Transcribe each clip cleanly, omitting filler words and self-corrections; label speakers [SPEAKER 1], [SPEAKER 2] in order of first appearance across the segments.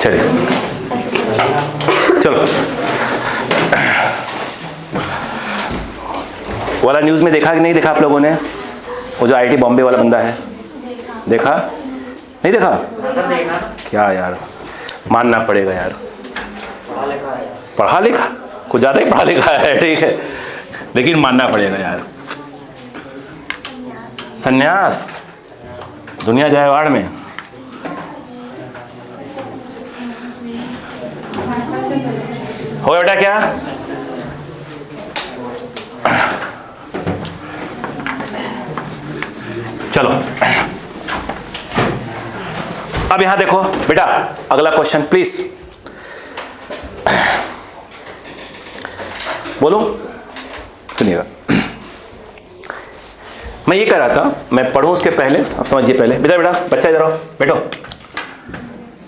[SPEAKER 1] चलिए चलो, वाला न्यूज़ में देखा कि नहीं देखा आप लोगों ने? वो जो आईआईटी बॉम्बे वाला बंदा है, देखा नहीं देखा? क्या यार, मानना पड़ेगा यार, पढ़ा लिखा, कुछ ज़्यादा ही पढ़ा लिखा है, ठीक है, लेकिन मानना पड़ेगा यार। संन्यास, दुनिया जाए वाड़ में। हो गया बेटा क्या? चलो अब यहां देखो बेटा, अगला क्वेश्चन प्लीज। बोलो, सुनिएगा। मैं ये कह रहा था, मैं पढ़ूं उसके पहले अब समझिए पहले। बेटा बेटा बच्चा इधर आओ, बैठो।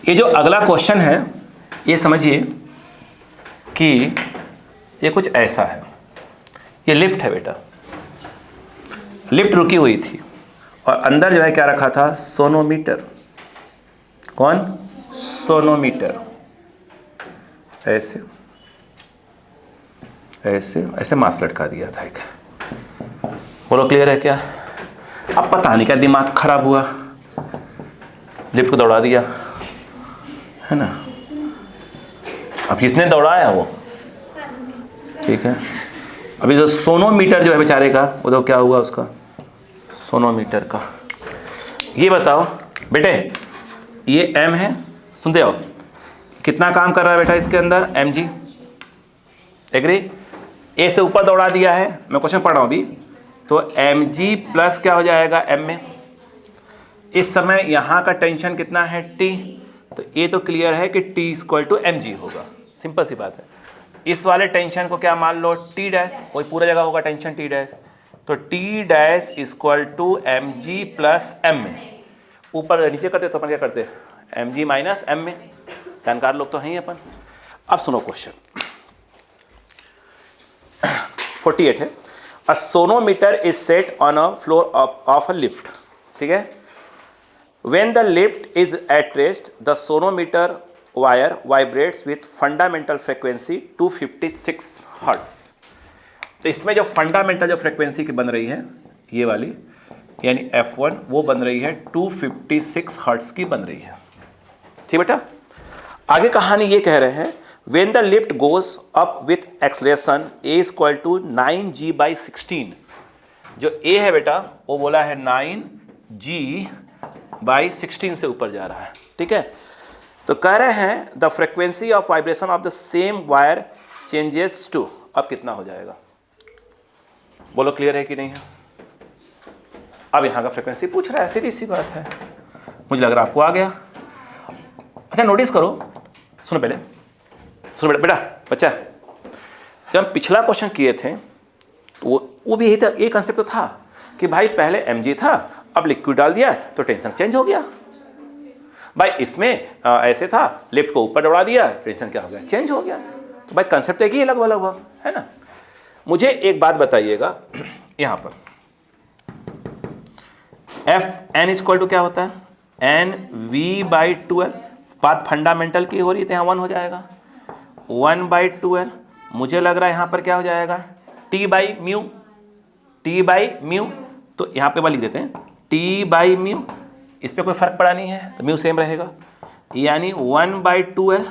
[SPEAKER 1] ये जो अगला क्वेश्चन है, ये समझिए कि ये कुछ ऐसा है। ये लिफ्ट है बेटा, लिफ्ट रुकी हुई थी और अंदर जो है क्या रखा था? सोनोमीटर। कौन? सोनोमीटर। ऐसे ऐसे ऐसे मास लटका दिया था एक। बोलो क्लियर है क्या? अब पता नहीं क्या दिमाग खराब हुआ, लिफ्ट को दौड़ा दिया, है ना? अब किसने दौड़ाया वो, ठीक है। अभी जो सोनोमीटर जो है बेचारे का, वो तो क्या हुआ उसका? सोनोमीटर का। ये बताओ बेटे, ये m है, सुनते हो? कितना काम कर रहा है बेटा इसके अंदर? mg। एग्री? a से ऊपर दौड़ा दिया है, मैं क्वेश्चन पढ़ रहा हूँ अभी, तो mg प्लस क्या हो जाएगा m में। इस समय यहाँ का टेंशन कितना है? t। तो ये तो क्लियर है कि t इक्वल टू mg होगा, सिंपल सी बात है। इस वाले टेंशन को क्या मान लो? t डैश, वही पूरा जगह होगा टेंशन t डैश, तो t dash equal to mg plus m में। ऊपर नीचे करते तो अपन क्या करते? mg माइनस m में। जानकार लोग तो हैं ही अपन। अब सुनो क्वेश्चन 48 है। A sonometer is set on a floor of a lift, ठीक है। When the lift is at rest, the sonometer wire vibrates with fundamental frequency 256 Hz। तो इसमें जो फंडामेंटल जो फ्रिक्वेंसी की बन रही है, ये वाली यानी F1, वो बन रही है 256 हर्ट्ज की बन रही है, ठीक बेटा। आगे कहानी ये कह रहे हैं, When the lift goes up with acceleration a equal to 9g/16। जो a है बेटा, वो बोला है 9g/16 से ऊपर जा रहा है, ठीक है। तो कह रहे हैं the frequency of vibration of the same wire changes to, अब कितना हो जाएगा? बोलो क्लियर है कि नहीं है? अब यहां का फ्रीक्वेंसी पूछ रहा है, सीधी सी बात है, मुझे लग रहा है आपको आ गया। अच्छा नोटिस करो, सुनो पहले, सुनो बेटा, बच्चा, जब हम पिछला क्वेश्चन किए थे तो वो भी यही था, एक कंसेप्ट तो था कि भाई पहले mg था, अब लिक्विड डाल दिया तो टेंशन चेंज हो गया। भाई इसमें ऐसे था, लिफ्ट को ऊपर दौड़ा दिया, टेंशन क्या हो गया? चेंज हो गया। तो भाई कंसेप्ट एक ही लगभग है ना। मुझे एक बात बताइएगा, यहां पर Fn इक्वल टू क्या होता है? nv/12। बात फंडामेंटल की हो रही है तो यहाँ 1 हो जाएगा, 1/12। मुझे लग रहा है यहाँ पर क्या हो जाएगा? t/μ, t/μ। तो यहाँ पे लिख देते हैं t/μ, इस पर कोई फर्क पड़ा नहीं है तो म्यू सेम रहेगा, यानी 1/12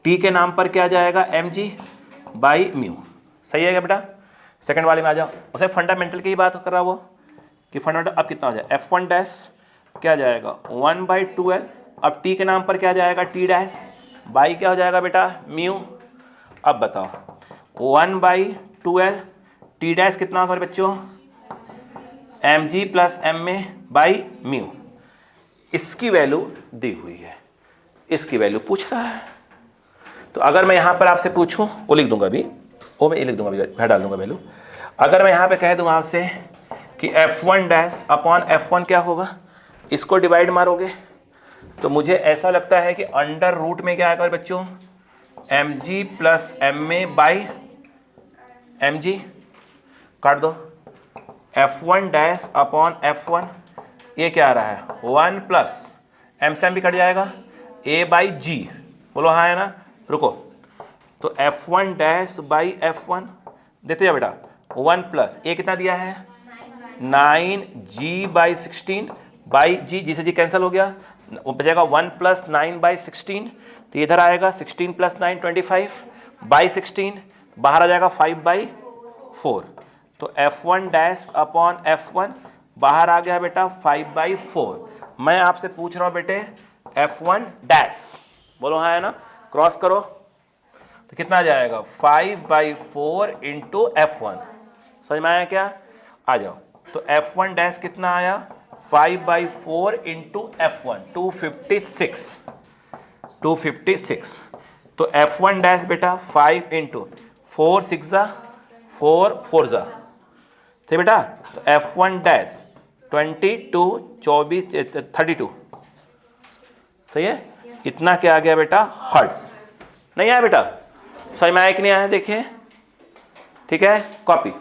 [SPEAKER 1] t के नाम पर क्या जाएगा? mg/μ। सही है क्या बेटा? सेकंड वाले में आ जाओ, उसे फंडामेंटल की ही बात कर रहा वो कि फंडामेंटल अब कितना हो जाए? f1 डैश क्या जाएगा? 1/12। अब t के नाम पर क्या जाएगा? t डैश बाई क्या हो जाएगा बेटा? म्यू। अब बताओ 1/12 t डैश कितना होगा बच्चों? mg प्लस m में बाई म्यू। इसकी वैल्यू दी हुई है, इसकी वैल्यू पूछ रहा है। तो अगर मैं यहाँ पर आपसे पूछूं, वो लिख दूंगा अभी, वो मैं लिख दूंगा अभी, डाल दूंगा वैल्यू। अगर मैं यहाँ पे कह दूँ आपसे कि f1 डैश अपॉन f1 क्या होगा, इसको डिवाइड मारोगे तो मुझे ऐसा लगता है कि अंडर रूट में क्या आएगा बच्चों? mg plus ma by mg। काट दो, f1 डैश अपॉन f1, ये क्या आ रहा है? 1 प्लस m से m भी कट जाएगा, a बाई g, बोलो हाँ है ना। रुको, तो F1 डैश बाई F1 देते जा बेटा, 1 प्लस ए कितना दिया है 9g/16 बाई जी से जी कैंसिल हो गया, वो बचेगा 1 प्लस 9/16, तो इधर आएगा 16 प्लस 9 25/16, बाहर आ जाएगा 5/4, तो F1 डैश अपॉन F1 बाहर आ गया बेटा 5/4। मैं आपसे पूछ रहा हूँ बेटे F1 डैश, बोलो हाँ है ना, क्रॉस करो तो कितना आ जाएगा 5/4 इंटू F1, समझ में आया क्या, आ जाओ। तो F1 डैश कितना आया 5/4 इंटू F1 256, तो F1 डैश बेटा 5 इंटू 4 6 4 4 थे बेटा, तो F1 डैश 32 सही है, इतना क्या आ गया बेटा हर्ट्ज, नहीं आया बेटा, समझ में आया कि नहीं आया देखिए, ठीक है कॉपी।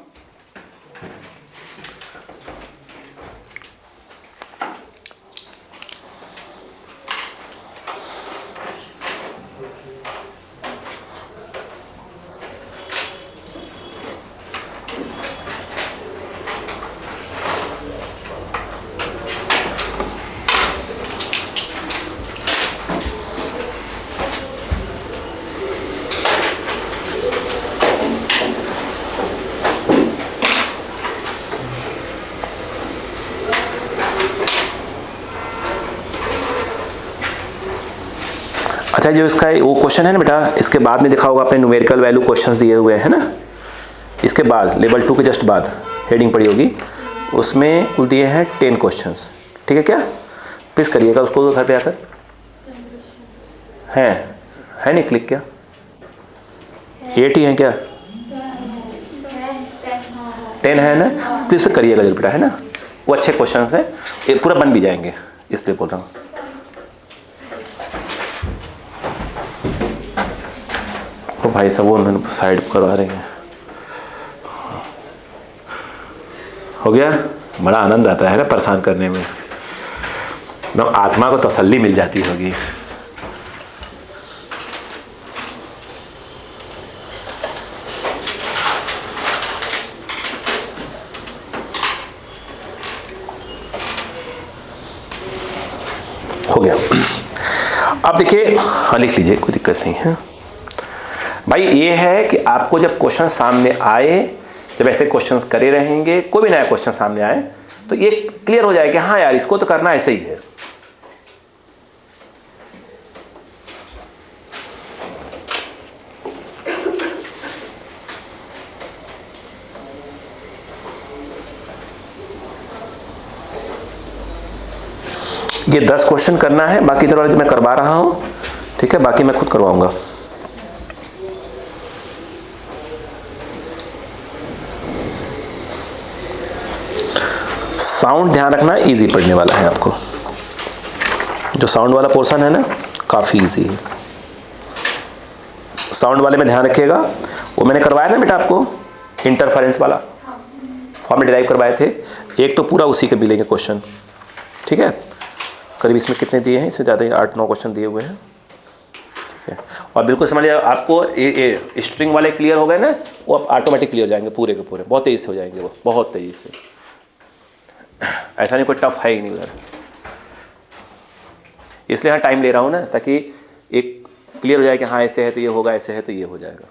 [SPEAKER 1] अच्छा जो इसका वो क्वेश्चन है ना बेटा, इसके बाद में दिखा होगा आपने न्यूमेरिकल वैल्यू क्वेश्चंस दिए हुए हैं ना, इसके बाद लेवल 2 के जस्ट बाद हेडिंग पड़ी होगी, उसमें कुल दिए हैं 10 क्वेश्चंस, ठीक है क्या, प्लीज़ करिएगा उसको घर पे आकर, है नहीं क्लिक क्या 8 ही है क्या 10 है ना, प्लीज़ करिएगा जरूर बेटा, है ना, वो अच्छे क्वेश्चंस हैं, ये पूरा बन भी जाएंगे इसलिए बोल रहा हूँ। तो भाई साहब वो उन्होंने साइड करवा रहे हैं, हो गया, बड़ा आनंद आता है ना परेशान करने में, तो आत्मा को तसल्ली मिल जाती होगी। हो गया, अब देखिए हाँ लिख लीजिए, कोई दिक्कत नहीं है भाई। ये है कि आपको जब क्वेश्चन सामने आए, जब ऐसे क्वेश्चंस करे रहेंगे, कोई भी नया क्वेश्चन सामने आए तो ये क्लियर हो जाए कि हाँ यार इसको तो करना ऐसे ही है। ये 10 क्वेश्चन करना है, बाकी इधर वाले जो मैं करवा रहा हूं, ठीक है, बाकी मैं खुद करवाऊंगा। साउंड ध्यान रखना, इजी पढ़ने वाला है आपको, जो साउंड वाला पोर्शन है ना काफ़ी इजी है, साउंड वाले में ध्यान रखिएगा। वो मैंने करवाया ना बेटा आपको इंटरफेरेंस वाला फॉर्म में डिराइव करवाए थे, एक तो पूरा उसी के मिलेंगे क्वेश्चन, ठीक है, करीब इसमें कितने दिए हैं, इसमें ज़्यादा ही 8-9 क्वेश्चन दिए हुए हैं, ठीक है। और बिल्कुल समझिए आपको ये स्ट्रिंग वाले क्लियर हो गए ना, वो आप ऑटोमेटिक क्लियर हो जाएंगे पूरे के पूरे, बहुत तेज़ी से हो जाएंगे वो, बहुत तेज़ी से, ऐसा नहीं कोई टफ है ही नहीं उधर, इसलिए हाँ टाइम ले रहा हूँ ना, ताकि एक क्लियर हो जाए कि हाँ ऐसे है तो ये होगा, ऐसे है तो ये हो जाएगा।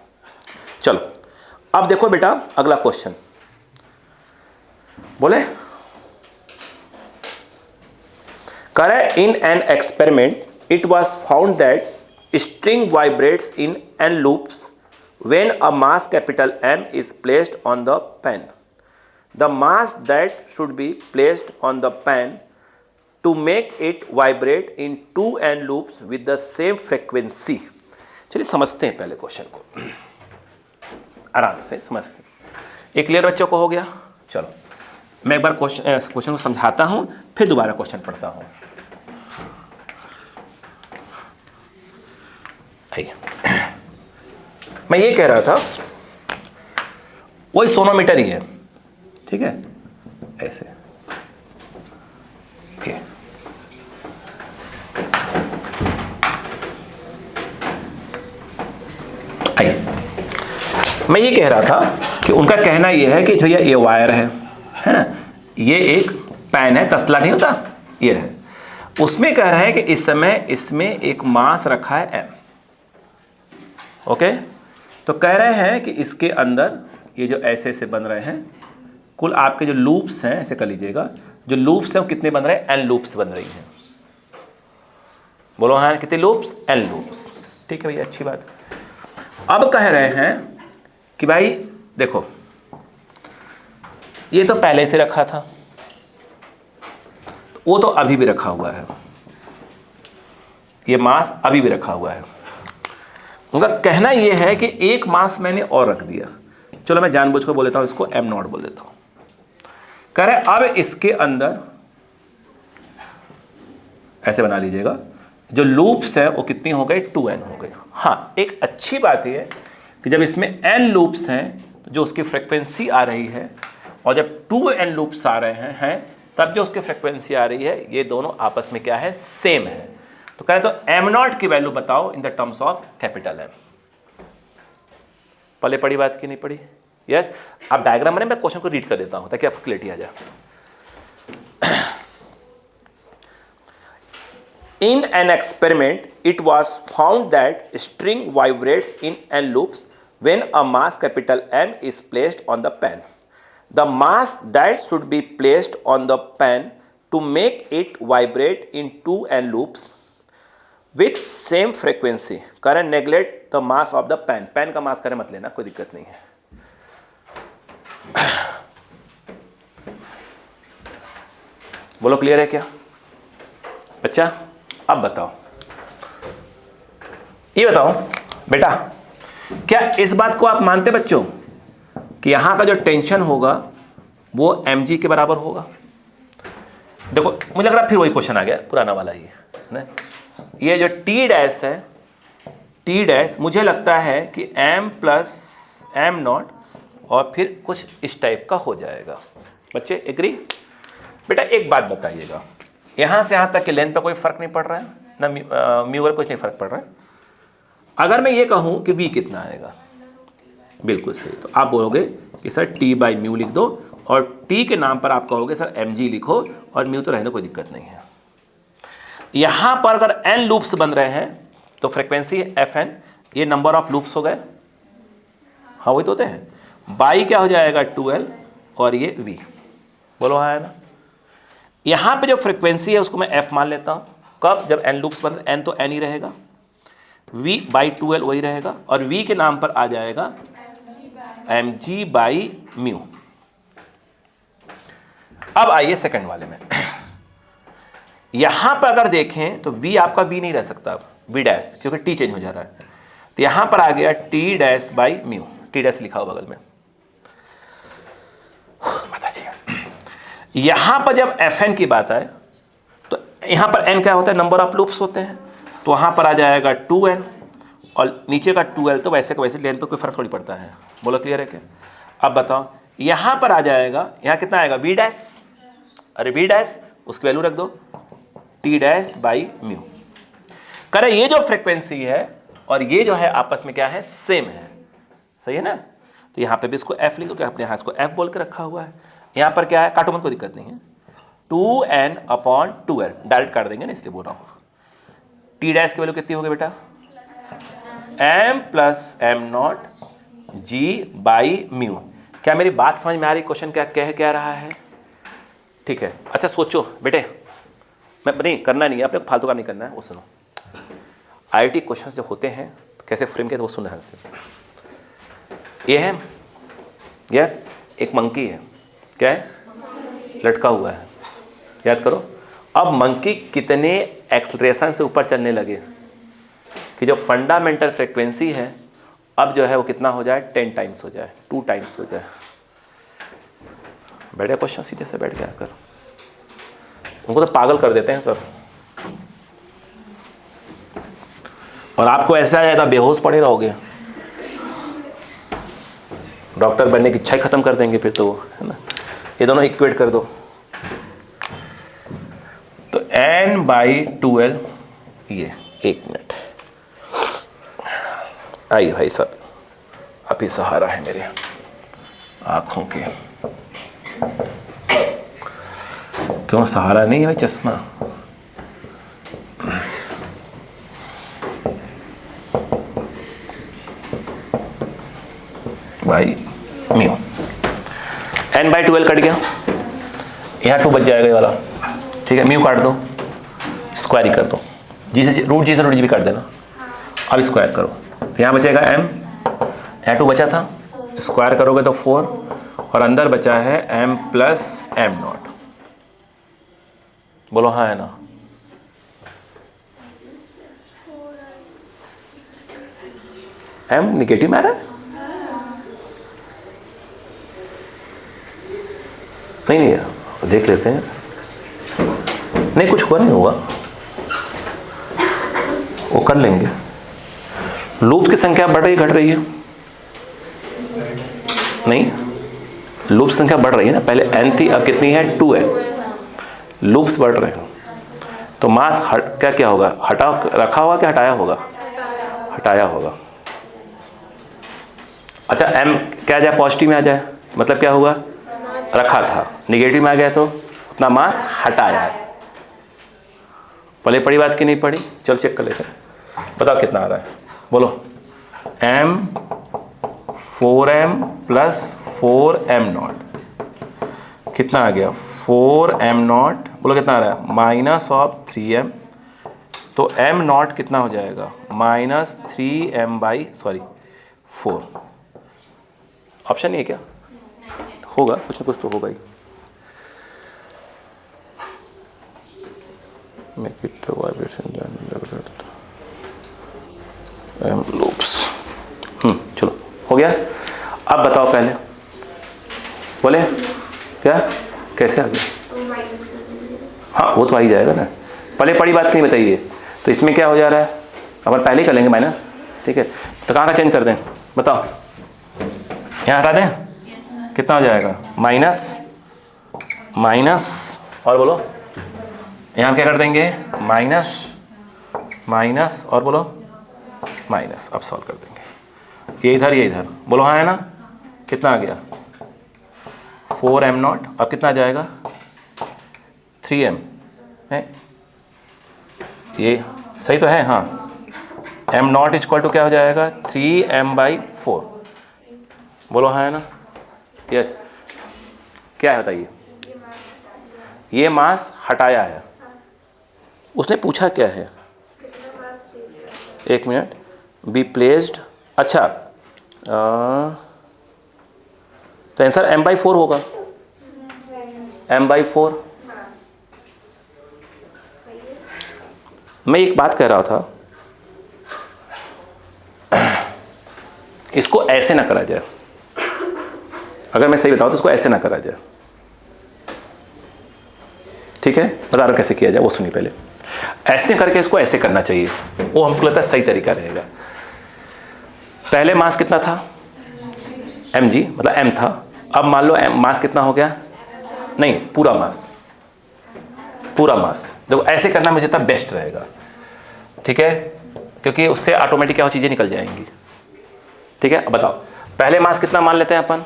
[SPEAKER 1] चलो अब देखो बेटा अगला क्वेश्चन, बोले करे in an experiment it was found that string vibrates in an loops when a mass capital M is placed on the pen. The mass that should be placed on the pen to make it vibrate in 2n loops with the same frequency. चलिए समझते हैं पहले question को, आराम से समझते हैं। ये क्लियर बच्चों को हो गया? चलो मैं एक बार क्वेश्चन को समझाता हूं, फिर दोबारा क्वेश्चन पढ़ता हूं। आइए, मैं ये कह रहा था वही सोनोमीटर ही है, ठीक है, ऐसे आइए, मैं ये कह रहा था कि उनका कहना ये है कि भैया ये वायर है ना, ये एक पेन है, तसला नहीं होता, ये है। उसमें कह रहा है कि इस समय इसमें एक मास रखा है m। ओके, तो कह रहे हैं कि इसके अंदर ये जो ऐसे ऐसे बन रहे हैं, कुल आपके जो लूप्स हैं, ऐसे कर लीजिएगा, जो लूप्स हैं वो कितने बन रहे हैं, n लूप्स बन रही हैं। बोलो हाँ, कितने लूप्स, n लूप्स। ठीक है भैया, अच्छी बात। अब कह रहे हैं कि भाई देखो, ये तो पहले से रखा था, वो तो अभी भी रखा हुआ है, ये मास अभी भी रखा हुआ है। उनका कहना ये है कि एक मास मैंने और रख दिया, चलो मैं जानबूझ कर बोल देता हूं, इसको m नॉट बोल देता हूं। कह रहे अब इसके अंदर ऐसे बना लीजिएगा, जो लूप्स है वो कितनी हो गई, 2n हो गई। हाँ, एक अच्छी बात यह है कि जब इसमें n लूप्स हैं तो जो उसकी फ्रीक्वेंसी आ रही है, और जब 2n लूप्स आ रहे हैं तब जो उसकी फ्रीक्वेंसी आ रही है, ये दोनों आपस में क्या है, सेम है। तो कह रहे तो m नॉट की वैल्यू बताओ in the terms of capital M। पहले पढ़ी बात की नहीं पढ़ी? यस। आप डायग्राम बने, मैं क्वेश्चन को रीड कर देता हूं ताकि आपको क्लैरिटी आ जाए। In an experiment, it was found that string vibrates in n loops when a mass capital M is placed on the pen. The mass that should be placed on the pen to make it vibrate in 2n loops with same frequency. Current neglect the mass of the pen. Pen का mass करें मत लेना, कोई दिक्कत नहीं है। बोलो clear है क्या बच्चा? अब बताओ, ये बताओ बेटा, क्या इस बात को आप मानते बच्चों कि यहां का जो टेंशन होगा वो mg के बराबर होगा? देखो, मुझे लग रहा फिर वही क्वेश्चन आ गया, पुराना वाला ही है। ये जो t डैश है, t डैश मुझे लगता है कि m प्लस m नॉट और फिर कुछ इस टाइप का हो जाएगा। बच्चे एग्री? बेटा एक बात बताइएगा, यहां से यहां तक के लेंथ पे कोई फर्क नहीं पड़ रहा है ना, म्यू पर कुछ नहीं फर्क पड़ रहा है। अगर मैं ये कहूं कि v कितना आएगा, बिल्कुल सही, तो आप बोलोगे कि सर t बाई म्यू लिख दो, और t के नाम पर आप कहोगे सर mg लिखो, और म्यू तो रहने, कोई दिक्कत नहीं है। यहां पर अगर n लूप्स बन रहे हैं तो फ्रीक्वेंसी fn, ये नंबर ऑफ लूप्स हो गए, हाँ वही तो होते हैं, बाई क्या हो जाएगा 2l, और ये v। बोलो हाँ है ना। यहां पे जो फ्रीक्वेंसी है उसको मैं f मान लेता हूं, कब, जब n लूप्स बन, n तो n ही रहेगा, v बाई 2l वही रहेगा, और v के नाम पर आ जाएगा mg बाई म्यू। अब आइए सेकंड वाले में, यहां पर अगर देखें तो v आपका v नहीं रह सकता, v डैश, क्योंकि t चेंज हो जा रहा है, तो यहां पर आ गया t dash by mu, t dash लिखा हो बगल में। यहां पर जब fn की बात आए तो यहां पर n क्या होता है, नंबर ऑफ लूप्स होते हैं, तो वहां पर आ जाएगा 2n, और नीचे का 2l, तो वैसे का वैसे लेंथ पर कोई फर्क थोड़ी पड़ता है। बोलो क्लियर है क्या? अब बताओ, यहां पर आ जाएगा, यहां कितना आएगा, v डैश, अरे v डैश, उसकी वैल्यू रख दो t डैश बाई म्यू। करे ये जो फ्रीक्वेंसी है और ये जो है आपस में क्या है, सेम है, सही है ना। तो यहां पे भी इसको f लिख दो, क्या अपने यहां इसको f बोल के रखा हुआ है। यहां पर क्या है, काटो मत, कोई दिक्कत नहीं है, 2n अपॉन 2l, डायरेक्ट काट देंगे ना, इसलिए बोल रहा हूं। t डैश की वैल्यू कितनी होगी बेटा, m plus m not g by mu. क्या मेरी बात समझ में आ रही, क्वेश्चन क्या कह क्या रहा है? ठीक है, अच्छा सोचो बेटे, मैं नहीं करना नहीं है, अपने फालतू का नहीं करना है, वो सुनो। IIT क्वेश्चन जब होते हैं तो कैसे फ्रेम किया, तो वो सुन ध्यान से। ये है, यस, एक मंकी है, क्या है, लटका हुआ है, याद करो। अब मंकी कितने एक्सलरेशन से ऊपर चलने लगे कि जो फंडामेंटल फ्रीक्वेंसी है अब जो है वो कितना हो जाए, 10 टाइम्स हो जाए, 2 टाइम्स हो जाए। बैठे क्वेश्चन सीधे से बैठ गया कर, उनको तो पागल कर देते हैं सर, और आपको ऐसा आ जाएगा बेहोश पड़े रहोगे, डॉक्टर बनने की इच्छा ही खत्म कर देंगे फिर तो, है ना। ये दोनों इक्वेट कर दो, तो n बाई 2l, ये 1 मिनट आइए भाई साहब, आप ही सहारा है मेरे आँखों के। क्यों सहारा नहीं है भाई चश्मा? भाई म्यू n/2l कट गया, यहाँ 2 बच जाएगा ये वाला, ठीक है। म्यू काट दो, स्क्वायर ही कर दो, जी से रूट जी भी काट देना। अब स्क्वायर करो तो यहाँ बचेगा m, यहाँ 2 बचा था, स्क्वायर करोगे तो 4, और अंदर बचा है m + m0। बोलो हाँ है ना? m निगेटिव में आ रहा है? नहीं है, देख लेते हैं। नहीं कुछ हुआ नहीं होगा, वो कर लेंगे। लूप्स की संख्या बढ़ रही है घट रही है? नहीं, लूप्स संख्या बढ़ रही है ना, पहले n थी अब कितनी है 2 है, लूप्स बढ़ रहे हैं। तो मास क्या होगा, हटा रखा होगा कि हटाया होगा? हटाया होगा। अच्छा m क्या आ जाए, पॉजिटिव में आ जाए, मतलब क्या हुआ, रखा था, निगेटिव में आ गया तो उतना मास हटाया है। पहले पढ़ी बात की नहीं पढ़ी? चलो चेक कर लेते हैं, बताओ कितना आ रहा है, बोलो। m 4m + 4m0 कितना आ गया, 4m0, बोलो कितना आ रहा है, -3m, तो m0 कितना हो जाएगा, -3m/4। ऑप्शन नहीं है क्या? होगा, कुछ ना कुछ तो होगा ही। Make it vibration m loops. चलो हो गया। अब बताओ पहले, बोले क्या, कैसे आ गया? हाँ वो तो आ ही जाएगा ना, पहले पढ़ी बात नहीं बताइए। तो इसमें क्या हो जा रहा है, अपन पहले ही कर लेंगे माइनस, ठीक है। तो कहाँ का चेंज कर दें, बताओ, यहाँ हटा दें, कितना हो जाएगा, माइनस, और बोलो यहाँ क्या कर देंगे, माइनस, और बोलो माइनस। अब सॉल्व कर देंगे, ये इधर, बोलो हाँ है ना, कितना आ गया, 4m0, अब कितना आ जाएगा, 3m है, ये सही तो है, हाँ। m0 = क्या हो जाएगा, 3m/4, बोलो हाँ है ना, यस। क्या है बताइए, ये मास हटाया है। उसने पूछा क्या है, 1 मिनट, बी प्लेस्ड, अच्छा तो आंसर m/4 होगा, m/4। मैं एक बात कह रहा था, इसको ऐसे ना करा जाए, अगर मैं सही बताऊं तो इसको ऐसे ना करा जाए, ठीक है। बता रहा कैसे किया जाए, वो सुनिए पहले। ऐसे करके इसको ऐसे करना चाहिए, वो हमको लगता है सही तरीका रहेगा। पहले मास कितना था, mg, मतलब m था। अब मान लो मास कितना हो गया, नहीं पूरा मास देखो ऐसे करना मुझे जितना बेस्ट रहेगा, ठीक है, क्योंकि उससे ऑटोमेटिक क्या चीज़ें निकल जाएंगी, ठीक है। अब बताओ पहले मास कितना मान लेते हैं अपन,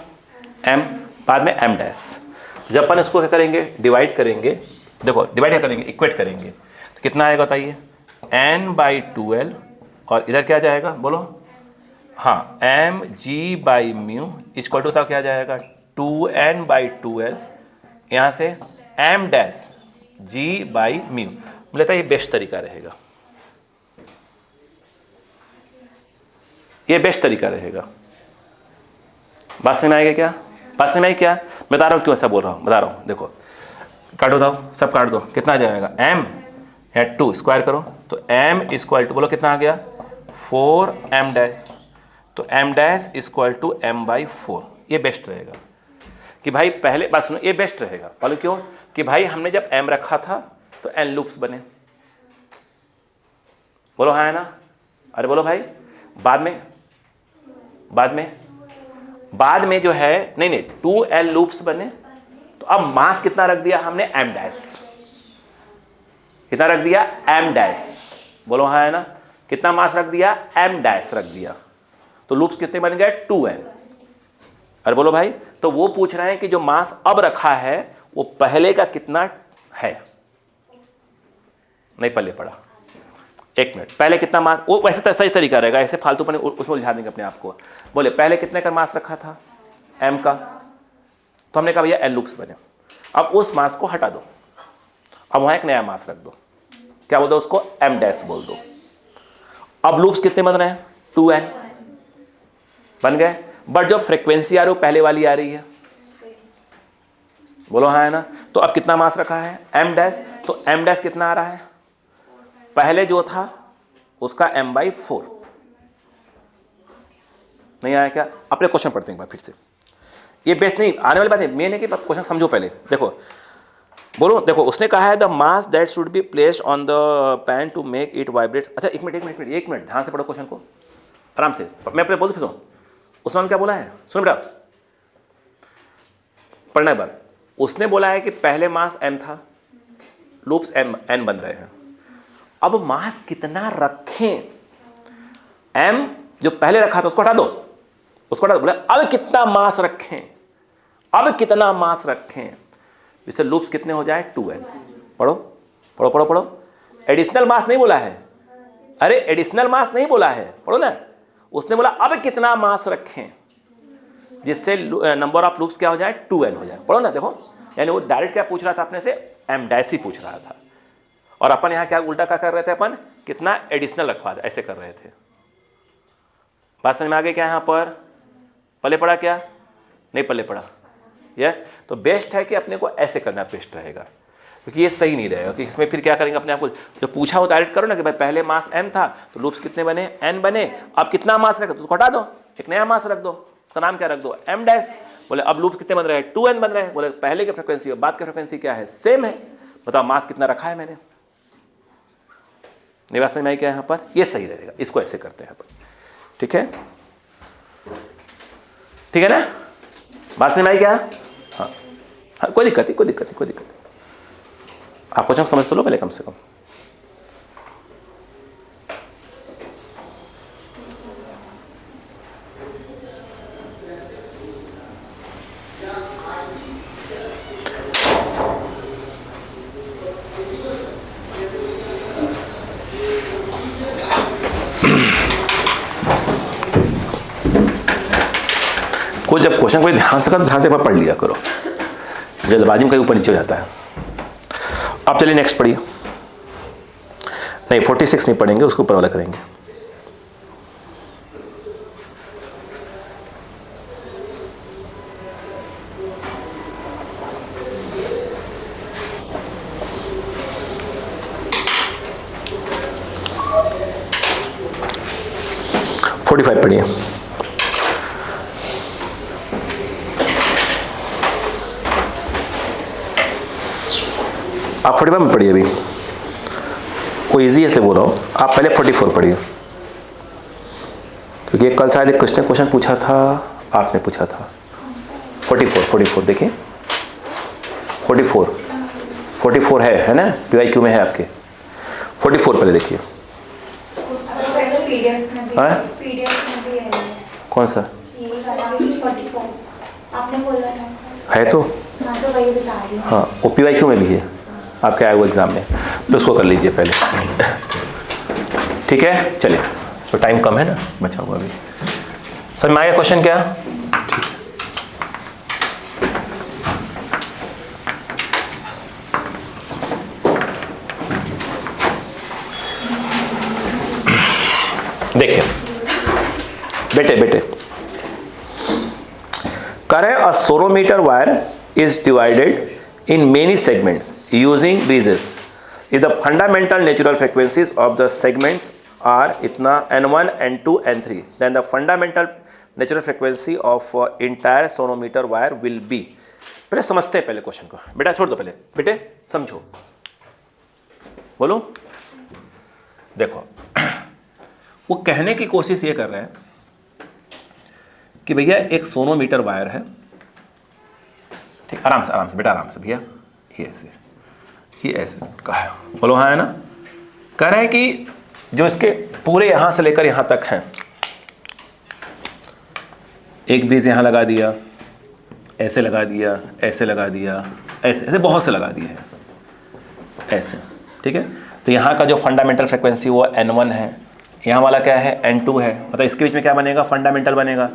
[SPEAKER 1] m, बाद में m डैश। जब अपन इसको क्या करेंगे, डिवाइड करेंगे, देखो डिवाइड क्या करेंगे, इक्वेट करेंगे, तो कितना आएगा बताइए, n/2l, और इधर क्या जाएगा बोलो, हाँ mg/μ = क्या आ जाएगा, 2n/2l, यहाँ से m डैश g/μ। मुझे लगता है ये बेस्ट तरीका रहेगा, ये बेस्ट तरीका रहेगा। बात समझ में आएगा क्या, बात समझ में आई क्या, बता रहा हूँ क्यों ऐसा बोल रहा हूँ, बता रहा हूँ। देखो काटो दाओ, सब काट दो, कितना आ जाएगा, m या 2 स्क्वायर करो तो m = बोलो कितना आ गया, 4m डैश, तो m डैश = m/4। ये बेस्ट रहेगा कि भाई, पहले बात सुनो, ये बेस्ट रहेगा, बोलो क्यों, कि भाई हमने जब m रखा था तो n लूप्स बने, बोलो हाँ है ना, अरे बोलो भाई, बाद में जो है, नहीं 2l लूप्स बने, तो अब मास कितना रख दिया हमने, m डैश, कितना रख दिया, m डैश, बोलो हाँ है ना, कितना मास रख दिया, m डैश रख दिया। तो लूप्स कितने बन गए 2n। अरे बोलो भाई, तो वो पूछ रहे हैं कि जो मास अब रखा है वो पहले का कितना है। नहीं पल्ले पड़ा, एक मिनट, पहले कितना मास, वो वैसे तो सही तरीका रहेगा, ऐसे फालतू पर उसमें उलझा देंगे अपने आप को। बोले पहले कितने का मास रखा था m का, तो हमने कहा भैया n लूप्स बने। अब उस मास को हटा दो, अब वहां एक नया मास रख दो, क्या बोल दो उसको, m डैश बोल दो। अब लूप्स कितने बन रहे हैं 2n बन गए, बट जो फ्रीक्वेंसी आ रही है वो पहले वाली आ रही है, बोलो हाँ है ना। तो अब कितना मास रखा है m डैश, तो m डैश कितना आ रहा है, पहले जो था उसका m/4। नहीं आया क्या? अपने क्वेश्चन पढ़ते हैं एक बार फिर से, ये बेस्ट नहीं आने वाली बात है, मेन है कि क्वेश्चन समझो पहले। देखो बोलो, देखो उसने कहा है the mass that should be placed on the pan to make it vibrate. अच्छा एक मिनट ध्यान से पढ़ो क्वेश्चन को आराम से, मैं अपने बोल फिर उसने क्या बोला है, सुन बेटा पढ़ना एक बार। उसने बोला है कि पहले मास m था, लूप्स n बन रहे हैं, अब मास कितना रखें, m जो पहले रखा था उसको हटा दो, बोले अब कितना मास रखें, अब कितना मास रखें, इससे लूप्स कितने हो जाए 2n। पढ़ो पढ़ो पढ़ो पढ़ो, एडिशनल मास नहीं बोला है, अरे एडिशनल मास नहीं बोला है, पढ़ो ना। उसने बोला अब कितना मास रखें, जिससे नंबर ऑफ लूप्स क्या हो जाए 2n हो जाए। पढ़ो ना, देखो यानी वो डायरेक्ट क्या पूछ रहा था अपने से, m डैश ही पूछ रहा था, और अपन यहाँ क्या उल्टा क्या कर रहे थे, अपन कितना एडिशनल रखवा दे ऐसे कर रहे थे। बात समझ में आ गई क्या? यहाँ पर पल्ले पड़ा क्या? नहीं पल्ले पड़ा, यस। तो बेस्ट है कि अपने को ऐसे करना बेस्ट रहेगा, क्योंकि ये सही नहीं रहेगा कि इसमें फिर क्या करेंगे अपने आप को, जो पूछा हो डायरेक्ट करो ना कि भाई पहले मास m था तो लूप्स कितने बने n बने, अब कितना मास रख दो, तो हटा दो, एक नया मास रख दो, उसका नाम क्या रख दो m डैश। बोले अब लूप कितने बन रहे हैं 2n बन रहे हैं, बोले पहले की फ्रिक्वेंसी और बाद की फ्रिक्वेंसी क्या है, सेम है, बताओ मास कितना रखा है मैंने। नहीं बात समझ में आई क्या? यहाँ पर ये सही रहेगा, इसको ऐसे करते हैं अपन, ठीक है, ठीक है ना, बात समझ में आई क्या? हाँ कोई दिक्कत नहीं, आप क्वेश्चन समझ तो लो पहले कम से कम। कोई जब क्वेश्चन कोई ध्यान से कर, ध्यान से एक बार पढ़ लिया करो, जल्दबाजी में कहीं ऊपर नीचे हो जाता है। अब चलिए नेक्स्ट पढ़िए, नहीं 46 नहीं पढ़ेंगे, उसके ऊपर वाला करेंगे। पढ़िए, आप 45 में पढ़िए, अभी कोई इजी ऐसे बोल रहा हूँ, आप पहले 44 पढ़िए, क्योंकि कल शायद एक क्वेश्चन पूछा था, आपने पूछा था 44 देखिए, 44 है ना, PYQ में है आपके, 44 पहले देखिए। कौन सा
[SPEAKER 2] आपने बोला था
[SPEAKER 1] है, तो
[SPEAKER 2] वही बता रही हूँ।
[SPEAKER 1] हाँ वो PYQ में भी है आपके आए हुए एग्जाम में, तो उसको कर लीजिए पहले, ठीक है। चलिए, तो टाइम कम है ना बचा हुआ अभी, समझ में आया क्वेश्चन क्या? ठीक है। देखिए बेटे कह रहे हैं, a sonometer wire is divided in many segments using breezes. If the fundamental natural frequencies of the segments are itna n1, n2, n3, then the fundamental natural frequency of entire sonometer wire will be. पहले समझते हैं पहले question को, बेटा छोड़ दो पहले, बेटे समझो, बोलो। देखो वो कहने की कोशिश ये कर रहे हैं कि भैया एक सोनोमीटर वायर है, ठीक, आराम से बेटा, आराम से भैया, ये ऐसे कहा है, बोलो हाँ है ना। कह रहे हैं कि जो इसके पूरे यहाँ से लेकर यहाँ तक हैं, एक ब्रिज यहाँ लगा दिया, ऐसे लगा दिया, ऐसे लगा दिया, ऐसे ऐसे बहुत से लगा दिए हैं ऐसे, ठीक है। तो यहाँ का जो फंडामेंटल फ्रिक्वेंसी वो N1 है, यहाँ वाला क्या है N2 है, मतलब इसके बीच में क्या बनेगा, फंडामेंटल बनेगा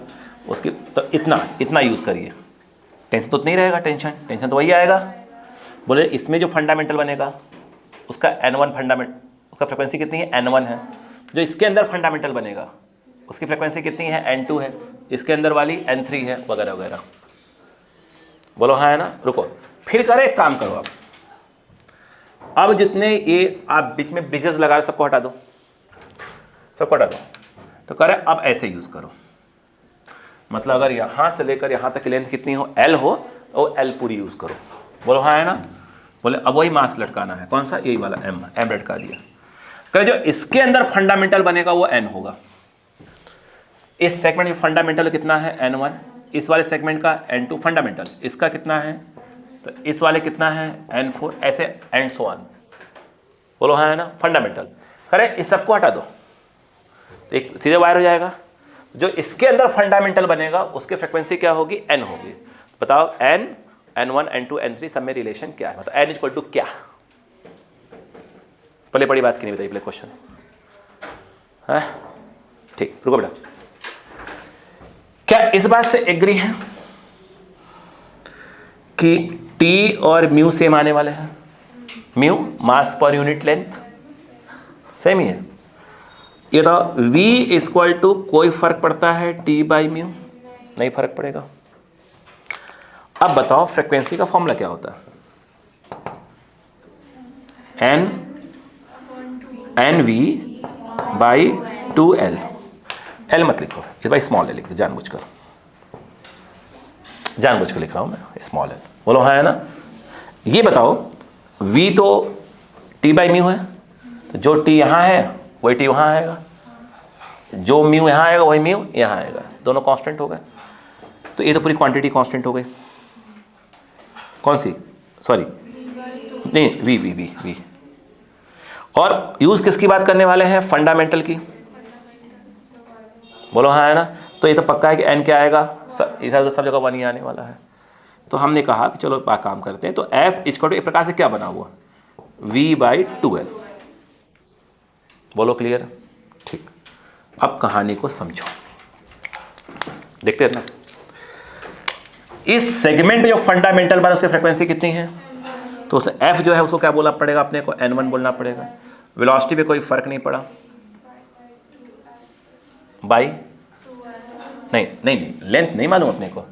[SPEAKER 1] उसकी। तो इतना यूज़ करिए, टेंशन तो नहीं रहेगा, टेंशन तो वही आएगा। बोले इसमें जो फंडामेंटल बनेगा उसका N1 फंडामेंट, उसका फ्रिक्वेंसी कितनी है N1 है। जो इसके अंदर फंडामेंटल बनेगा उसकी फ्रिक्वेंसी कितनी है N2 है, इसके अंदर वाली N3 है, वगैरह वगैरह। बोलो हाँ है ना। रुको फिर करें, एक काम करो अब जितने ये आप बीच में ब्रिजेस लगा सबको हटा दो, तो करें अब ऐसे यूज़ करो। मतलब अगर यहाँ से लेकर यहाँ तक की लेंथ कितनी हो, L हो, तो L पूरी यूज़ करो। बोलो हाँ है ना। बोले अब वही मास लटकाना है, कौन सा, यही वाला M लटका दिया। करें जो इसके अंदर फंडामेंटल बनेगा वो N होगा। इस सेगमेंट में फंडामेंटल कितना है N1, इस वाले सेगमेंट का N2 फंडामेंटल, इसका कितना है, तो इस वाले कितना है N4, ऐसे एंड सो ऑन। बोलो हाँ है ना। फंडामेंटल करें, इस सबको हटा दो तो एक सीधे वायर हो जाएगा। जो इसके अंदर फंडामेंटल बनेगा उसकी फ्रिक्वेंसी क्या होगी, N होगी। बताओ N1 N2 N3 सब में रिलेशन क्या है, मतलब N इक्वल टू क्या। पहले बड़ी बात की नहीं बताइए, पहले क्वेश्चन है, ठीक। रुको बेटा, क्या इस बात से एग्री है कि T और म्यू सेम आने वाले हैं। म्यू मास पर यूनिट लेंथ सेम ही है। ये तो V इक्वल टू कोई फर्क पड़ता है T बाई म्यू, नहीं फर्क पड़ेगा। अब बताओ फ्रीक्वेंसी का फॉर्मूला क्या होता है, NV बाई 2L। L मत लिखो, ये भाई स्मॉल L लिख दो, जानबूझ कर लिख रहा हूँ मैं स्मॉल L। बोलो हाँ है ना। ये बताओ V तो T बाई म्यू है, तो जो T यहाँ है वही T वहाँ आएगा, जो म्यू यहाँ आएगा वही म्यू यहाँ आएगा, दोनों कांस्टेंट हो गए। तो ये तो पूरी क्वांटिटी कांस्टेंट हो गई। कौन सी, सॉरी नहीं, V। और यूज किसकी बात करने वाले हैं, फंडामेंटल की। बोलो हाँ है ना। तो ये तो पक्का है कि N क्या आएगा, इधर सब जगह 1 ही आने वाला है। तो हमने कहा कि चलो काम करते हैं। तो F इक्वल टू एक प्रकार से क्या बना हुआ, V बाई 2L। बोलो क्लियर, ठीक। अब कहानी को समझो, देखते हैं ना। इस सेगमेंट में जो फंडामेंटल बना उसकी फ्रीक्वेंसी कितनी है, तो उस F जो है उसको क्या बोलना पड़ेगा, अपने को N1 बोलना पड़ेगा। वेलोसिटी पे कोई फर्क नहीं पड़ा, बाई नहीं लेंथ नहीं मालूम अपने को,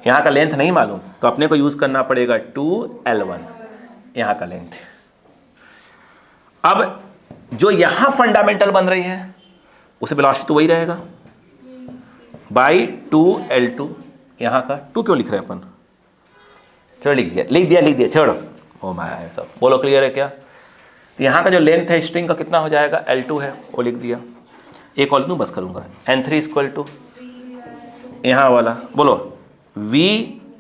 [SPEAKER 1] यहाँ का लेंथ नहीं मालूम, तो अपने को यूज करना पड़ेगा 2L1, यहाँ का लेंथ है। अब जो यहाँ फंडामेंटल बन रही है उसे वेलोसिटी तो वही रहेगा, बाई 2L2। यहाँ का 2 क्यों लिख रहे हैं अपन, चलो लिख दिया छोड़ो, ओ माया है सब। बोलो क्लियर है क्या। तो यहाँ का जो लेंथ है स्ट्रिंग का कितना हो जाएगा, L2 है, वो लिख दिया। एक और बस करूँगा, N3 इक्वल टू यहाँ वाला, बोलो V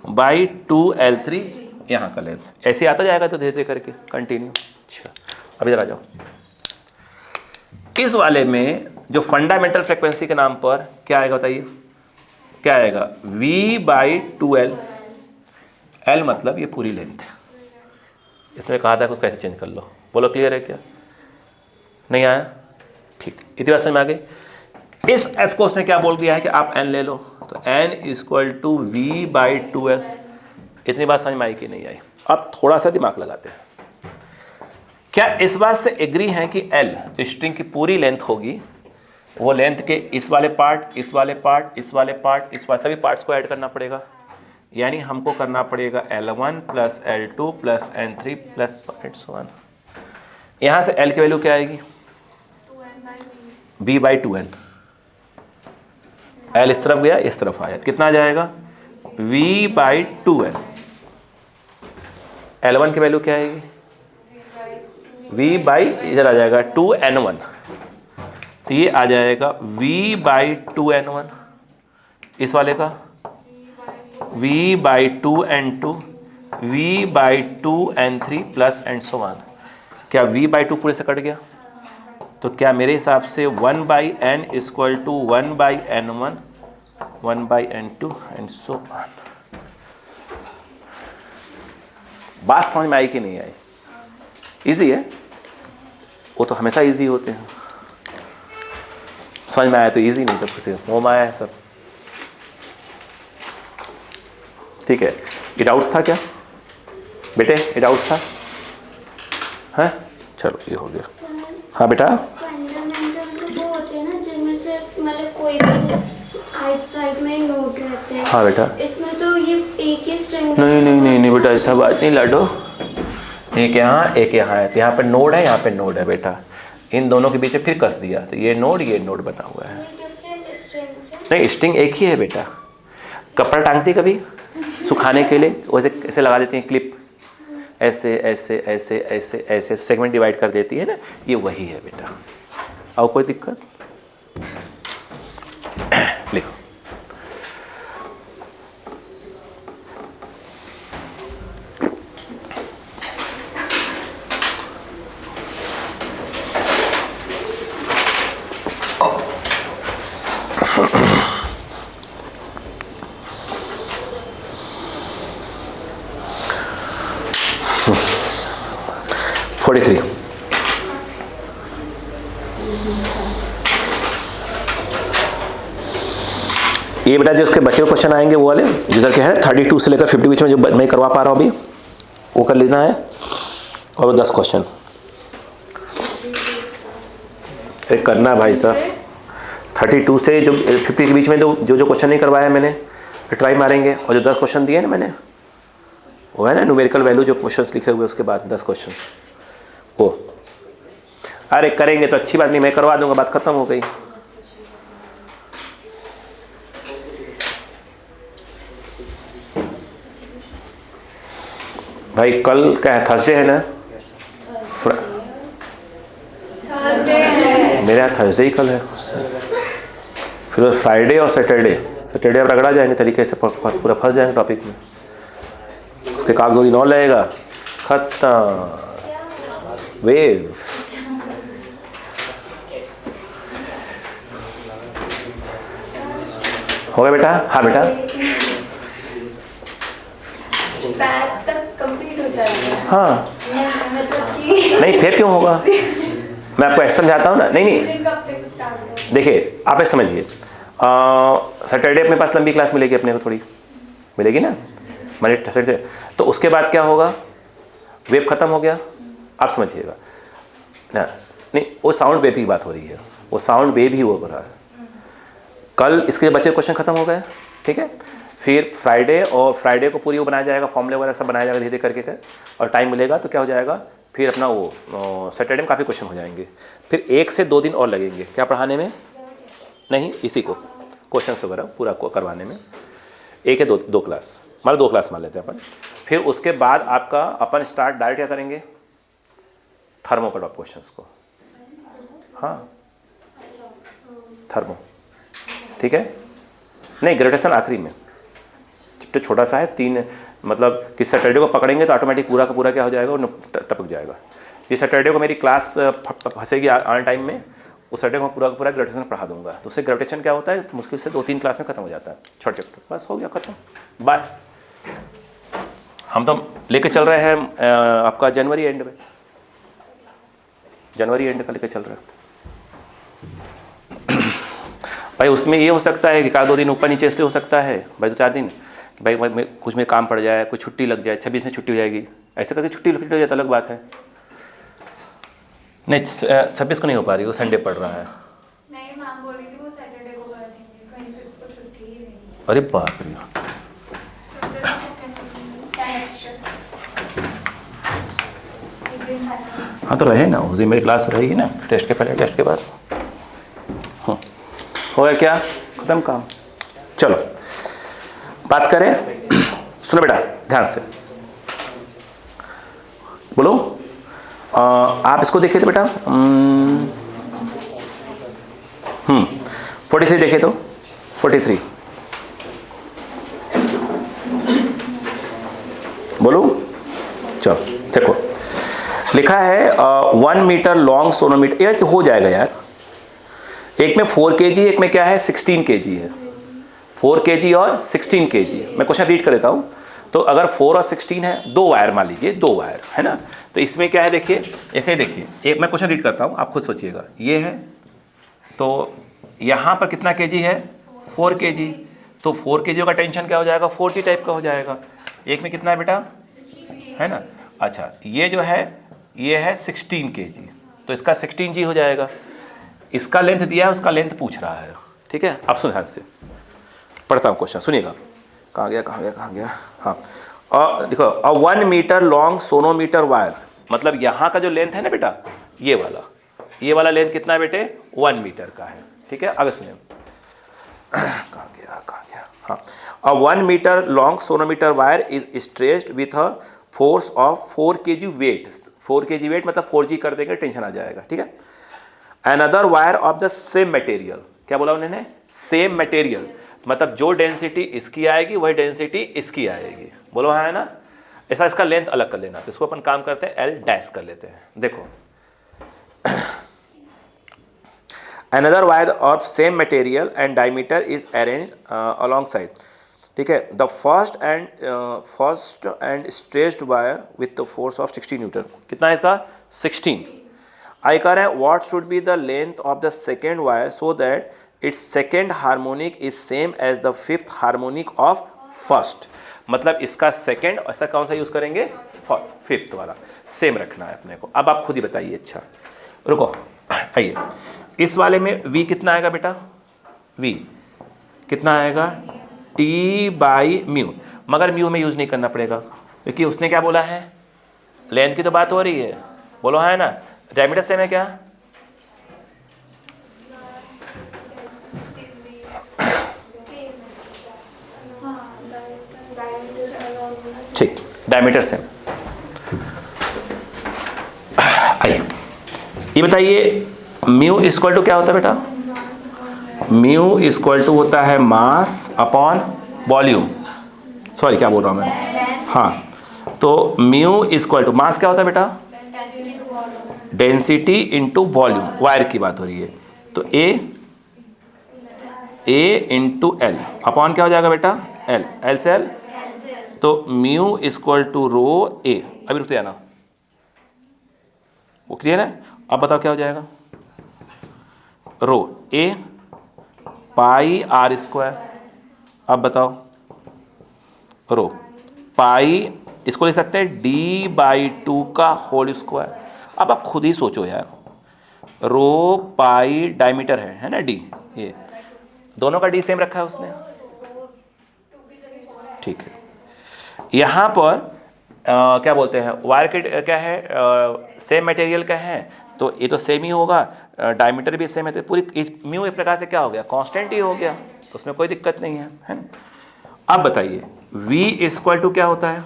[SPEAKER 1] बाई 2L3, यहाँ का लेंथ। ऐसे आता जाएगा तो धीरे धीरे करके कंटिन्यू। अच्छा अभी जरा जाओ, इस वाले में जो फंडामेंटल फ्रीक्वेंसी के नाम पर क्या आएगा बताइए, क्या आएगा, V बाई 2L। L मतलब ये पूरी लेंथ है, इसमें कहा था कि उसको कैसे चेंज कर लो। बोलो क्लियर है क्या, नहीं आया, ठीक। इतनी बात समझ में आ गई। इस F को उसने क्या बोल दिया है कि आप N ले लो, तो N equal to V by 2L। इतनी बात समझ में आई कि नहीं आई। अब थोड़ा सा दिमाग लगाते हैं, क्या इस बात से एग्री है कि L जो स्ट्रिंग की पूरी लेंथ होगी, वो लेंथ के इस वाले पार्ट, इस वाले पार्ट, इस वाले पार्ट, इस वाले सभी पार्ट्स को ऐड करना पड़ेगा। यानी हमको करना पड़ेगा L1 plus L2 plus N3 plus so on. यहाँ से L की वैल्यू क्या आएगी, B बाई 2N। L इस तरफ गया, इस तरफ आया, कितना आ जाएगा, V बाई 2N। L1 की वैल्यू क्या आएगी, V बाई इधर आ जाएगा 2N1, तो ये आ जाएगा V बाई 2N1। इस वाले का V by 2N2, V by 2N3 plus and so on. क्या V बाई 2 पूरे से कट गया, तो क्या मेरे हिसाब से 1 by N equal to 1 by N1 1/n2 and so on. बात समझ में आई कि नहीं आई? इजी है, वो तो हमेशा इजी होते हैं। समझ में आया तो इजी, नहीं तो फिर मुँह में आया है सब। ठीक है, ये डाउट्स था क्या बेटे? ये डाउट्स था हैं? चलो ये हो गया। हाँ बेटा,
[SPEAKER 2] फंडामेंटल तो वो होते हैं ना जिनमें सिर्फ मतलब कोई भी साइड में नोट रहते हैं।
[SPEAKER 1] हाँ बेटा,
[SPEAKER 2] इसमें तो ये एक ही स्ट्रिंग।
[SPEAKER 1] नहीं बेटा, ऐसा बात नहीं लाडो। एक यहाँ है, तो यहाँ पे नोड है, यहाँ पे नोड है बेटा। इन दोनों के बीच में फिर कस दिया तो ये नोड बना हुआ है।
[SPEAKER 2] डिफरेंट स्ट्रिंग्स हैं।
[SPEAKER 1] नहीं, स्ट्रिंग एक ही है बेटा। कपड़ा टांगती कभी सुखाने के लिए, वैसे ऐसे लगा देती हैं क्लिप, ऐसे ऐसे ऐसे ऐसे ऐसे सेगमेंट डिवाइड कर देती है ना, ये वही है बेटा। और कोई दिक्कत? लिखो। ये बेटा जो उसके बचे हुए क्वेश्चन आएंगे वो वाले जिधर के हैं 32 से लेकर 50 बीच में, जो मैं करवा पा रहा हूँ अभी, वो कर लेना है। और वो 10 क्वेश्चन एक करना है भाई साहब। 32 से जो 50 के बीच में जो क्वेश्चन नहीं करवाया है मैंने, ट्राई मारेंगे। और जो 10 क्वेश्चन दिए ना मैंने, वो है ना न्यूमेरिकल वैल्यू जो क्वेश्चन लिखे हुए, उसके बाद 10 क्वेश्चन वो अरे करेंगे तो अच्छी बात नहीं, मैं करवा दूंगा, बात खत्म हो गई। भाई कल क्या है, थर्सडे है ना? मेरे यहाँ थर्सडे ही कल है, फिर फ्राइडे और सैटरडे अब रगड़ा जाएंगे तरीके से, पूरा फंस जाएंगे टॉपिक में। उसके कागज 2 दिन और लगेगा, खत्म वेव। हो गया बेटा? हाँ बेटा,
[SPEAKER 2] तक कंप्लीट हो जाएगा।
[SPEAKER 1] हाँ
[SPEAKER 2] मतलब कि
[SPEAKER 1] नहीं फिर क्यों होगा, मैं आपको ऐसा समझाता हूँ ना। नहीं देखिए आप ऐसे समझिए, सैटरडे अपने पास लंबी क्लास मिलेगी, अपने को थोड़ी मिलेगी ना मैंने, तो उसके बाद क्या होगा, वेव खत्म हो गया, आप समझिएगा ना। नहीं वो साउंड वेव की बात हो रही है, वो साउंड वेव ही हो रहा है। कल इसके बचे क्वेश्चन खत्म हो गए, ठीक है। फिर फ्राइडे को पूरी वो बनाया जाएगा, फॉर्मूले वगैरह सब बनाया जाएगा धीरे धीरे करके और टाइम मिलेगा तो क्या हो जाएगा, फिर अपना वो सैटरडे में काफ़ी क्वेश्चन हो जाएंगे। फिर 1 से 2 दिन और लगेंगे क्या पढ़ाने में, नहीं इसी को क्वेश्चन वगैरह पूरा करवाने में। 1 या 2 क्लास, मान लो 2 क्लास मान लेते हैं अपन। फिर उसके बाद आपका अपन स्टार्ट डायरेक्ट क्या करेंगे, थर्मो का क्वेश्चन को, हाँ थर्मो, ठीक है। नहीं ग्रेजुएशन आखिरी में, चैप्टर छोटा सा है 3, मतलब कि सैटरडे को पकड़ेंगे तो ऑटोमेटिक पूरा का पूरा क्या हो जाएगा, टपक जाएगा। ये सैटरडे को मेरी क्लास फंसेगी आने टाइम में, उस सैटरडे को पूरा का पूरा ग्रेजुएशन पढ़ा दूंगा। तो उससे ग्रेजुएशन क्या होता है, मुश्किल से 2-3 क्लास में खत्म हो जाता है, छोटे चैप्टर, बस हो गया खत्म, बाय। हम तो लेके चल रहे हैं आपका जनवरी एंड में, जनवरी एंड का लेके चल रहा है भाई। उसमें ये हो सकता है कि 1-2 दिन ऊपर नीचे इसलिए हो सकता है भाई, 2-4 दिन कि भाई कुछ में काम पड़ जाए, कुछ छुट्टी लग जाए, 26 में छुट्टी हो जाएगी, ऐसे करके छुट्टी हो जाए तो अलग बात है। नहीं 26 को नहीं हो पा रही, वो संडे पड़ रहा है।
[SPEAKER 2] नहीं मैम बोल रही थी वो सैटरडे को कर देंगे, 26 को छुट्टी ही रहेगी।
[SPEAKER 1] अरे बाप रे, हाँ तो रहे ना, उस दिन मेरी क्लास रहेगी ना, टेस्ट के पहले टेस्ट के बाद। हो गया क्या, खत्म काम। चलो बात करें, सुनो बेटा ध्यान से बोलो। आप इसको देखिए तो बेटा 43 देखे तो 43 बोलो। चलो देखो लिखा है 1 मीटर लॉन्ग सोनोमीटर, ये तो हो जाएगा यार। एक में 4 kg, एक में क्या है 16 kg है। 4 kg और 16 kg। मैं क्वेश्चन रीड कर देता हूँ। तो अगर 4 और 16 है, 2 वायर मान लीजिए, 2 वायर है ना। तो इसमें क्या है देखिए, ऐसे ही देखिए, एक मैं क्वेश्चन रीड करता हूँ, आप खुद सोचिएगा। ये है, तो यहाँ पर कितना kg है, 4 kg। तो 4 kg का टेंशन क्या हो जाएगा, 40 टाइप का हो जाएगा। एक में कितना है बेटा, है ना। अच्छा, ये जो है ये है 16 kg, तो इसका 16g हो जाएगा। इसका लेंथ दिया है, उसका लेंथ पूछ रहा है, ठीक है। अब सुन ध्यान से, पढ़ता हूँ क्वेश्चन, सुनिएगा। कहाँ गया। हाँ, और देखो, अ 1 मीटर लॉन्ग सोनोमीटर वायर, मतलब यहाँ का जो लेंथ है ना बेटा, ये वाला लेंथ कितना है बेटे, 1 मीटर का है, ठीक है। आगे सुनिए, कहाँ गया। हाँ, a 1 meter long sonometer wire is stretched with a force of 4 kg weight. 4 kg weight मतलब 4g कर देंगे, टेंशन आ जाएगा, ठीक है। Another wire of the same material, क्या बोला उन्होंने, सेम मटेरियल, मतलब जो डेंसिटी इसकी आएगी वही डेंसिटी इसकी आएगी, बोलो हाँ है ना। ऐसा इसका लेंथ अलग कर लेना। तो इसको अपन काम करते हैं, एल डैश कर लेते हैं। देखो, another wire of same material and diameter is arrange along side, ठीक है। The first and stretched wire with the force of 60 newton, कितना है इसका, 16। आई कह रहे हैं what should be the length of the second wire so that its second harmonic is same as the fifth harmonic of first. मतलब इसका second, ऐसा कौन सा यूज़ करेंगे, फिफ्थ वाला, सेम रखना है अपने को। अब आप खुद ही बताइए। अच्छा रुको, आइए, इस वाले में v कितना आएगा बेटा, v कितना आएगा, T/μ, मगर म्यू में यूज़ नहीं करना पड़ेगा, क्योंकि उसने क्या बोला है, लेंथ की तो बात हो रही है, बोलो है ना। डायमीटर सेम है क्या, ठीक, डायमीटर सेम। आइए, ये बताइए, म्यू इक्वल टू क्या होता है बेटा, म्यू इक्वल टू होता है मास अपॉन वॉल्यूम। सॉरी, क्या बोल रहा हूँ मैं, हाँ। तो म्यू इक्वल टू मास क्या होता है बेटा, डेंसिटी इंटू वॉल्यूम, वायर की बात हो रही है। तो ए इंटू एल अपॉन क्या हो जाएगा बेटा, एल, एल से एल। तो म्यू इक्वल टू रो ए, अभी रुकते जाना, वो क्लियर है। अब बताओ क्या हो जाएगा, रो ए पाई आर स्क्वायर। अब बताओ, रो पाई, इसको ले सकते हैं D/2 का होल स्क्वायर। अब आप खुद ही सोचो यार, रो पाई डायमीटर है ना, डी, ये दोनों का डी सेम रखा है उसने, ठीक है। यहाँ पर क्या बोलते हैं, वायर के क्या है, सेम मटेरियल का है, तो ये तो सेम ही होगा, डायमीटर भी सेम है, तो पूरी म्यू एक प्रकार से क्या हो गया, कांस्टेंट ही हो गया, तो उसमें कोई दिक्कत नहीं है ना। अब बताइए, v इक्वल टू क्या होता है,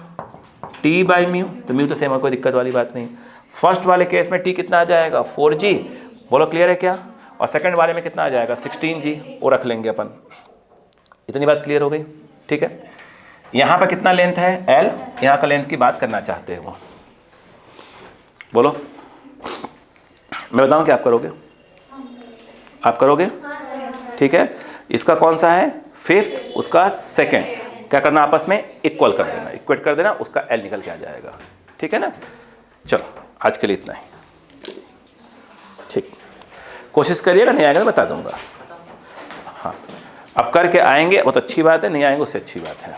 [SPEAKER 1] T/μ, तो म्यू तो सेम है, कोई दिक्कत वाली बात नहीं। फर्स्ट वाले केस में t कितना आ जाएगा, 4g, बोलो क्लियर है क्या। और सेकंड वाले में कितना आ जाएगा, 16g, वो रख लेंगे अपन। इतनी बात क्लियर हो गई, ठीक है। यहाँ पर कितना लेंथ है, l, यहाँ का लेंथ की बात करना चाहते हो, बोलो। मैं बताऊँ क्या आप करोगे, आप करोगे, ठीक है। इसका कौन सा है, फिफ्थ, उसका सेकंड, क्या करना, आपस में इक्वल कर देना, इक्वेट कर देना, उसका एल निकल के आ जाएगा, ठीक है ना। चलो आज के लिए इतना ही, ठीक। कोशिश करिएगा, नहीं आएगा तो बता दूंगा। हाँ, अब करके आएंगे बहुत अच्छी बात है, नहीं आएंगे उससे अच्छी बात है।